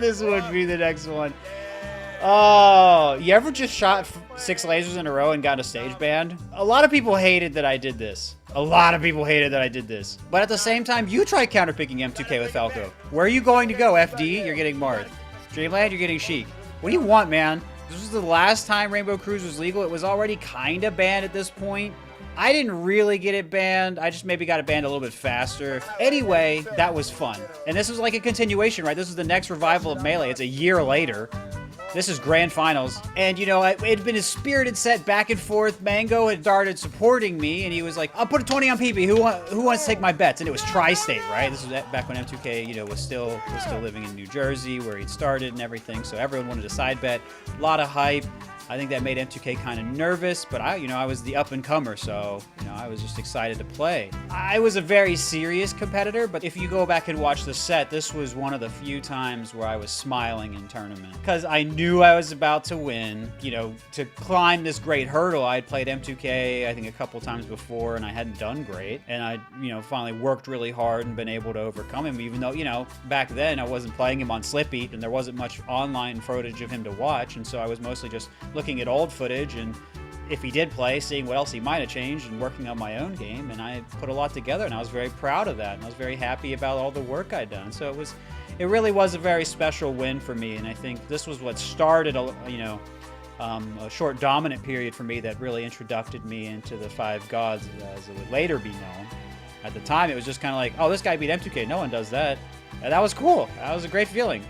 This would be the next one. Oh, you ever just shot 6 lasers in a row and got a stage banned? A lot of people hated that I did this. A lot of people hated that I did this. But at the same time, you try counterpicking M2K with Falco. Where are you going to go, FD? You're getting Marth. Dreamland, you're getting Sheik. What do you want, man? This was the last time Rainbow Cruise was legal. It was already kind of banned at this point. I didn't really get it banned. I just maybe got it banned a little bit faster. Anyway, that was fun. And this was like a continuation, right? This is the next revival of Melee. It's a year later. This is Grand Finals. And, you know, it had been a spirited set back and forth. Mango had started supporting me, and he was like, I'll put a 20 on PP. Who wants to take my bets? And it was Tri-State, right? This was back when M2K, you know, was still living in New Jersey, where he'd started and everything. So everyone wanted a side bet. A lot of hype. I think that made M2K kind of nervous, but I was the up-and-comer, so, I was just excited to play. I was a very serious competitor, but if you go back and watch the set, this was one of the few times where I was smiling in tournament. Because I knew I was about to win, to climb this great hurdle. I had played M2K, I think, a couple times before, and I hadn't done great. And I, finally worked really hard and been able to overcome him, even though, back then I wasn't playing him on Slippy, and there wasn't much online footage of him to watch, and so I was mostly just looking at old footage and if he did play, seeing what else he might have changed and working on my own game, and I put a lot together, and I was very proud of that, and I was very happy about all the work I'd done. So it really was a very special win for me, and I think this was what started a short dominant period for me that really introduced me into the Five Gods as it would later be known. At the time, it was just kind of like, oh, this guy beat M2K, no one does that. And that was cool. That was a great feeling.